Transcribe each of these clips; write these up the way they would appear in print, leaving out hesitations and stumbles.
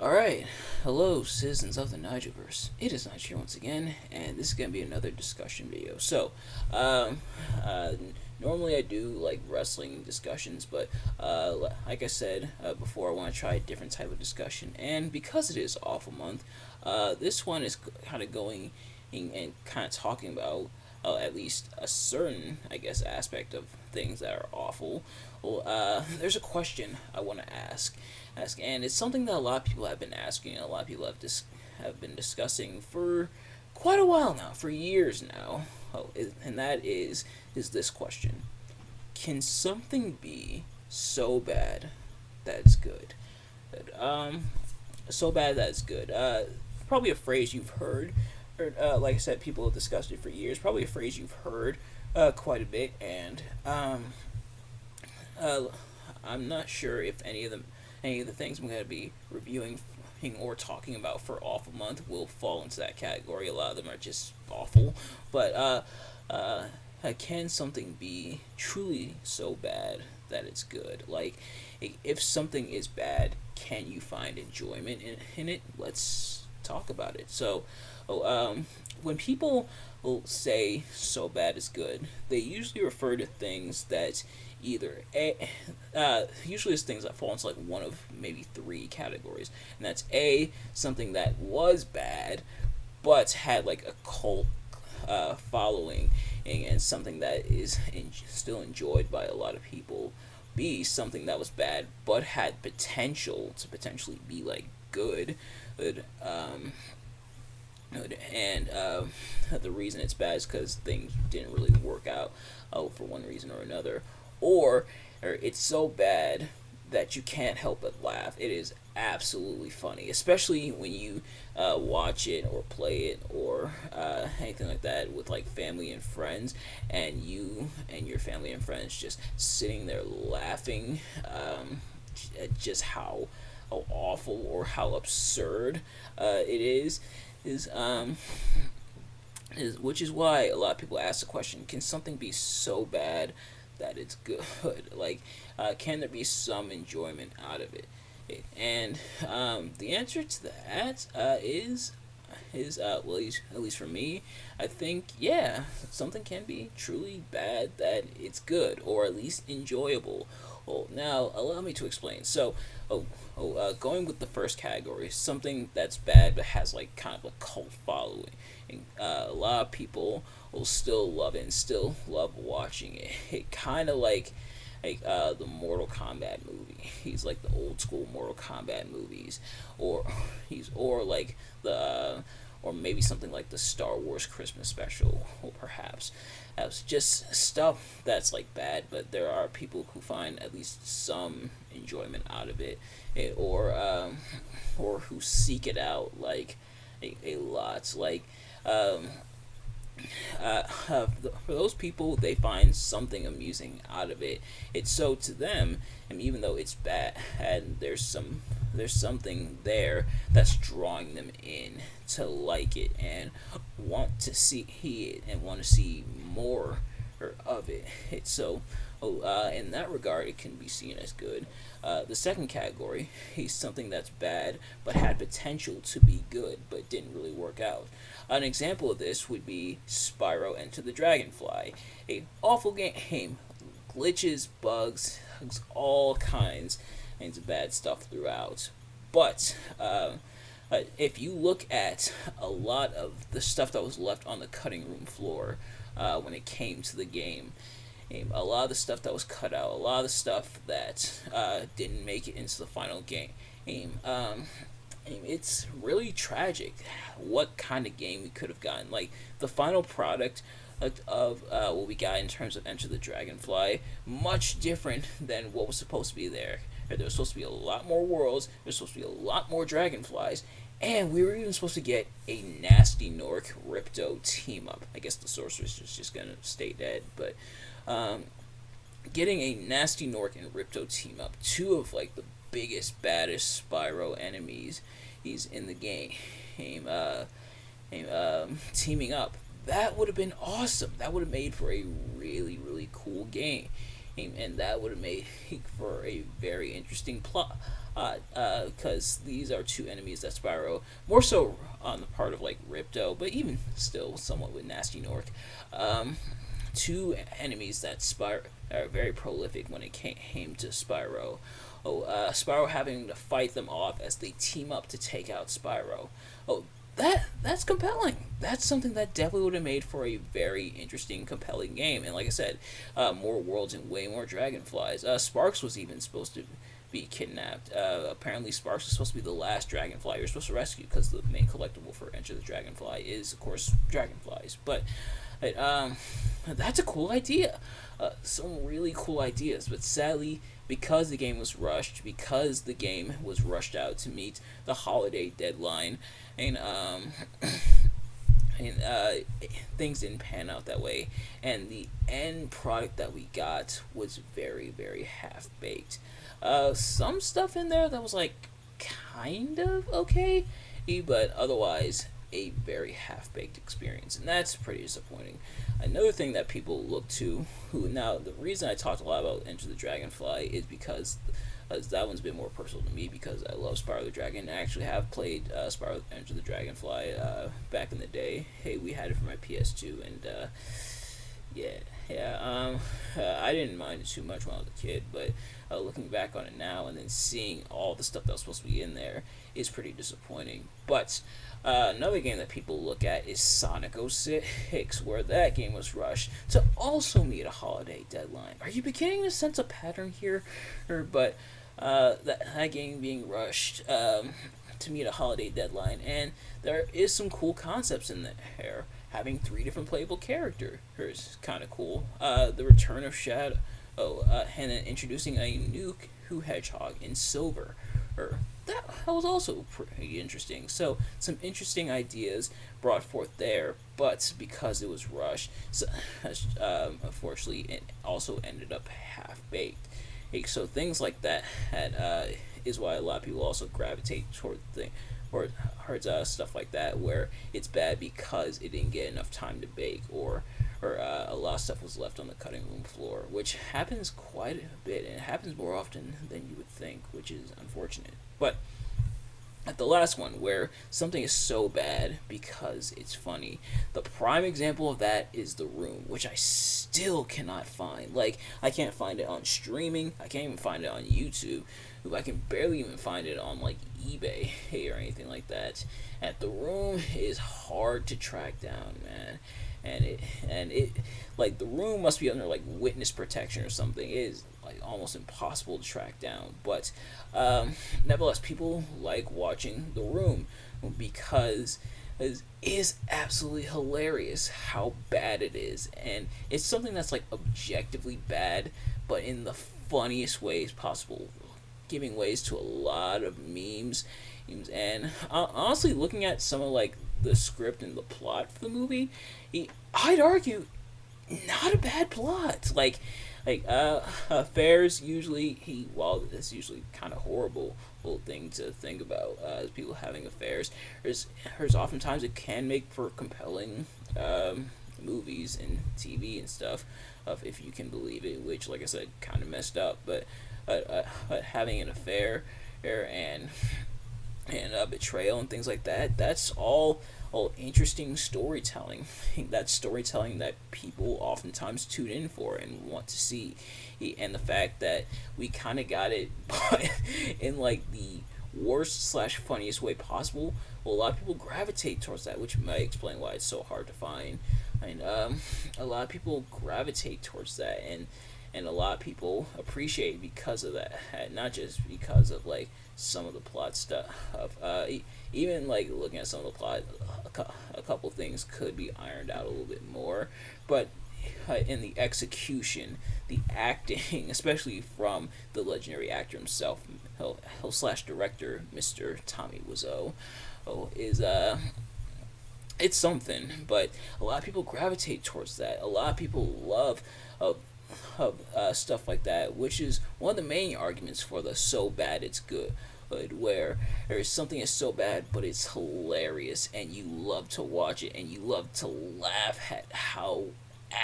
Alright, hello citizens of the Nigelverse. It is Nige here once again, and this is going to be another discussion video. Um, uh, Normally I do like wrestling discussions, but like I said before, I want to try a different type of discussion. And because it is Awful Month, this one is kind of going and kind of talking about at least a certain, I guess, aspect of things that are awful. Well, there's a question I want to ask, and it's something that a lot of people have been asking, and a lot of people have been discussing for quite a while now, for years now. And that is this question: can something be so bad that it's good? So bad that it's good. Probably a phrase you've heard, or like I said, people have discussed it for years. Probably a phrase you've heard quite a bit, and uh, I'm not sure if any of the things I'm going to be reviewing or talking about for Awful Month will fall into that category. A lot of them are just awful, but can something be truly so bad that it's good? Like, if something is bad, can you find enjoyment in it? Let's talk about it. Oh, when people will say "so bad is good," they usually refer to things that usually it's things that fall into like one of maybe three categories, and that's a something that was bad but had like a cult following, and something that is still enjoyed by a lot of people. B, something that was bad but had potential to potentially be like good. And the reason it's bad is because things didn't really work out for one reason or another, or it's so bad that you can't help but laugh. It is absolutely funny, especially when you watch it or play it or anything like that with like family and friends, and you and your family and friends just sitting there laughing at just how awful or how absurd it is is which is why a lot of people ask the question: can something be so bad that it's good? Like, can there be some enjoyment out of it? And the answer to that is well, at least for me, I think yeah, something can be truly bad that it's good, or at least enjoyable. Well, now allow me to explain. Going with the first category, something that's bad but has like kind of a cult following. And, a lot of people will still love it and still love watching it. It kind of like the Mortal Kombat movie. He's like the old school Mortal Kombat movies, or like the or maybe something like the Star Wars Christmas special, or perhaps that's just stuff that's like bad, but there are people who find at least some enjoyment out of it, or who seek it out like a lot. Like, um, for those people, they find something amusing out of it. It's so to them, and even though it's bad, and there's something there that's drawing them in to like it and want to see it and want to see more of it. It's so in that regard, it can be seen as good. The second category is something that's bad but had potential to be good but didn't really work out. An example of this would be Spyro Enter the Dragonfly, a awful game, glitches, bugs, all kinds of bad stuff throughout. But if you look at a lot of the stuff that was left on the cutting room floor when it came to the game, a lot of the stuff that was cut out, a lot of the stuff that didn't make it into the final game. It's really tragic what kind of game we could have gotten. Like, the final product of what we got in terms of Enter the Dragonfly, much different than what was supposed to be there. There was supposed to be a lot more worlds, there was supposed to be a lot more dragonflies, and we were even supposed to get a Nasty Nork Ripto team up. I guess the sorceress is just gonna stay dead, but getting a Nasty Nork and Ripto team up, two of like the biggest, baddest Spyro enemies he's in the game, teaming up, that would have been awesome. That would have made for a really, really cool game, and that would have made for a very interesting because these are two enemies that Spyro, more so on the part of like Ripto, but even still somewhat with Nasty Nork, um, two enemies that Spyro are very prolific when it came to Spyro. Spyro having to fight them off as they team up to take out Spyro. Oh, that's compelling. That's something that definitely would have made for a very interesting, compelling game. And like I said, more worlds and way more dragonflies. Sparks was even supposed to be kidnapped. Apparently, Sparks is supposed to be the last dragonfly you're supposed to rescue because the main collectible for Enter the Dragonfly is, of course, dragonflies. But that's a cool idea. Some really cool ideas, but sadly, because the game was rushed, because the game was rushed out to meet the holiday deadline, and and things didn't pan out that way, and the end product that we got was very, very half baked. Some stuff in there that was like kind of okay, but otherwise a very half baked experience, and that's pretty disappointing. Another thing that people look to, who now the reason I talked a lot about Enter the Dragonfly is because that one's been more personal to me because I love Spyro the Dragon. I actually have played Spyro Enter the Dragonfly back in the day. Hey, we had it for my PS2, and yeah, yeah. I didn't mind it too much when I was a kid, but looking back on it now and then seeing all the stuff that was supposed to be in there is pretty disappointing. But another game that people look at is Sonic 06, where that game was rushed to also meet a holiday deadline. Are you beginning to sense a pattern here? But that game being rushed to meet a holiday deadline, and there is some cool concepts in there. Having three different playable characters is kind of cool. The return of Shadow, and then introducing a new Who Hedgehog in silver. That was also pretty interesting. So some interesting ideas brought forth there, but because it was rushed, so, unfortunately, it also ended up half baked. So things like that is why a lot of people also gravitate toward stuff like that, where it's bad because it didn't get enough time to bake, or a lot of stuff was left on the cutting room floor, which happens quite a bit, and it happens more often than you would think, which is unfortunate. But at the last one, where something is so bad because it's funny, the prime example of that is The Room, which I still cannot find. Like, I can't find it on streaming, I can't even find it on YouTube, I can barely even find it on, like, eBay or anything like that. And The Room is hard to track down, man. And it like The Room must be under like witness protection or something. It is like almost impossible to track down. But nevertheless, people like watching The Room because it is absolutely hilarious how bad it is, and it's something that's like objectively bad, but in the funniest ways possible, giving ways to a lot of memes. And honestly, looking at some of like the script and the plot for the movie, I'd argue not a bad plot. Affairs usually while it's usually kind of horrible little thing to think about, people having affairs. There's oftentimes it can make for compelling movies and TV and stuff, if you can believe it, which like I said kind of messed up, but having an affair and betrayal and things like that, that's all interesting storytelling. That's storytelling that people oftentimes tune in for and want to see. And the fact that we kind of got it but in like the worst slash funniest way possible, well, a lot of people gravitate towards that, which might explain why it's so hard to find. And a lot of people gravitate towards that, and a lot of people appreciate because of that, not just because of like some of the plot stuff. Even like looking at some of the plot, a couple things could be ironed out a little bit more, but in the execution, the acting, especially from the legendary actor himself, slash director, Mr. Tommy Wiseau, is it's something. But a lot of people gravitate towards that. A lot of people love stuff like that, which is one of the main arguments for the so bad it's good, where there's something that's so bad but it's hilarious and you love to watch it and you love to laugh at how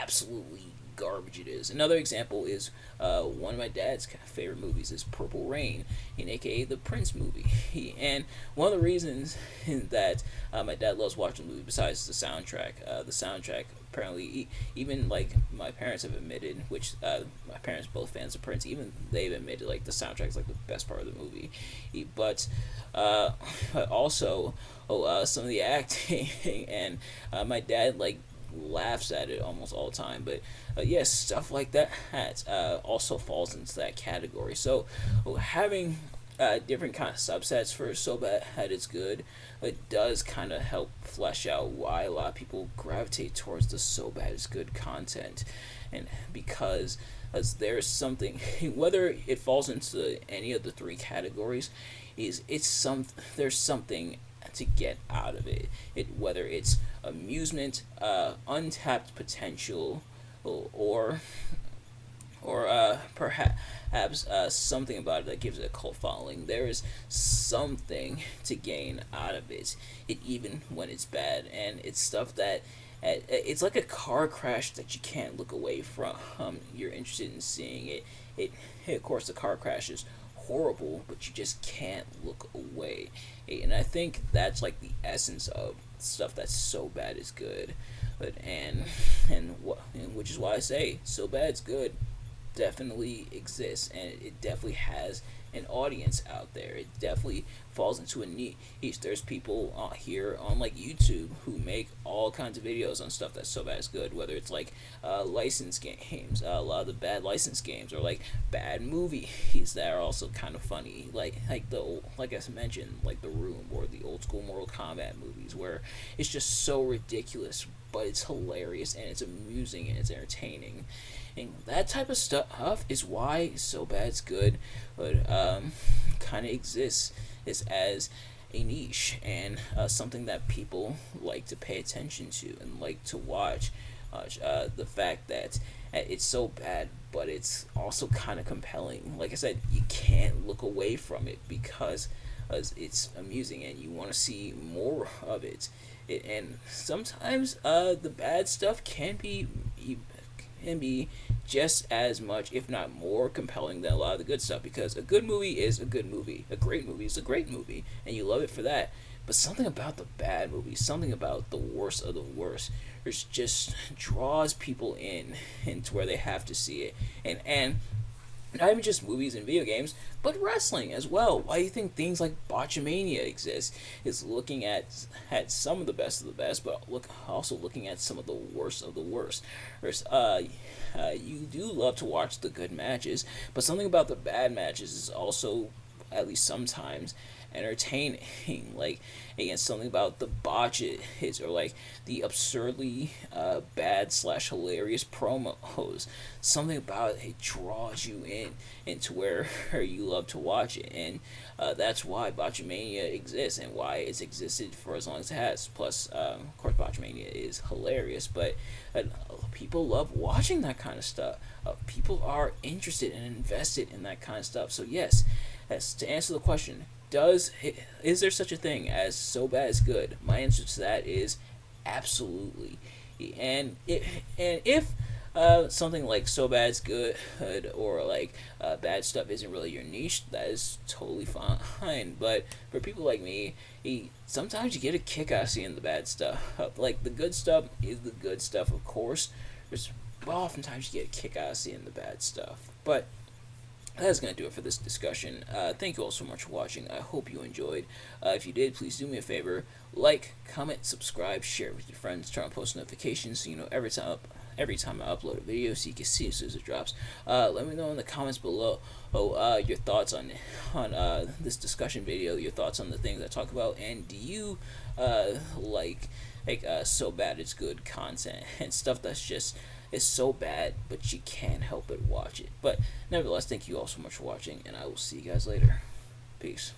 absolutely garbage it is. Another example is one of my dad's favorite movies is Purple Rain, aka the Prince movie. And one of the reasons that my dad loves watching the movie, besides the soundtrack apparently even like my parents have admitted, which my parents both fans of Prince, even they've admitted like the soundtrack is like the best part of the movie. But also some of the acting and my dad like laughs at it almost all the time. But yes, stuff like that also falls into that category. So having different kind of subsets for So Bad It's Good, it does kind of help flesh out why a lot of people gravitate towards the So Bad It's Good content. And because as there's something, whether it falls into any of the three categories, there's something to get out of it. Whether it's amusement, untapped potential, or perhaps something about it that gives it a cult following. There is something to gain out of it, even when it's bad, and it's stuff that it's like a car crash that you can't look away from. You're interested in seeing it. Of course, the car crash is horrible, but you just can't look away. And I think that's like the essence of stuff that's so bad is good. But and which is why I say So Bad It's Good definitely exists, and it definitely has an audience out there. It definitely falls into a niche. There's people here on like YouTube who make all kinds of videos on stuff that's so bad it's good, whether it's like licensed games, a lot of the bad licensed games, or like bad movies that are also kind of funny, like like I mentioned, like The Room or the old school Mortal Kombat movies, where it's just so ridiculous, but it's hilarious and it's amusing and it's entertaining. And that type of stuff is why So Bad It's Good, but kind of exists is as a niche and something that people like to pay attention to and like to watch. The fact that it's so bad, but it's also kind of compelling. Like I said, you can't look away from it because it's amusing and you want to see more of it. And sometimes the bad stuff can be just as much, if not more, compelling than a lot of the good stuff. Because a good movie is a good movie, a great movie is a great movie, and you love it for that. But something about the bad movie, something about the worst of the worst, it just draws people into where they have to see it. And not even just movies and video games, but wrestling as well. Why do you think things like Botchamania exist? Is looking at some of the best, but also looking at some of the worst of the worst. You do love to watch the good matches, but something about the bad matches is also, at least sometimes, entertaining. Like, again, something about the botches or like the absurdly bad / hilarious promos. Something about it draws you into where you love to watch it, and that's why Botchamania exists and why it's existed for as long as it has. Plus, of course, Botchamania is hilarious, but people love watching that kind of stuff. People are interested and invested in that kind of stuff. So yes, to answer the question, is there such a thing as So Bad It's Good? My answer to that is absolutely. And if something like So Bad It's Good or like bad stuff isn't really your niche, that is totally fine. But for people like me, sometimes you get a kick out of seeing the bad stuff. Like, the good stuff is the good stuff, of course. Oftentimes you get a kick out of seeing the bad stuff. But that's going to do it for this discussion. Thank you all so much for watching. I hope you enjoyed. If you did, please do me a favor. Like, comment, subscribe, share it with your friends. Turn on post notifications so you know every time I upload a video, so you can see as soon as it drops. Let me know in the comments below your thoughts on this discussion video, your thoughts on the things I talk about, and do you like So Bad It's Good content and stuff that's just is so bad, but you can't help but watch it. But nevertheless, thank you all so much for watching, and I will see you guys later. Peace.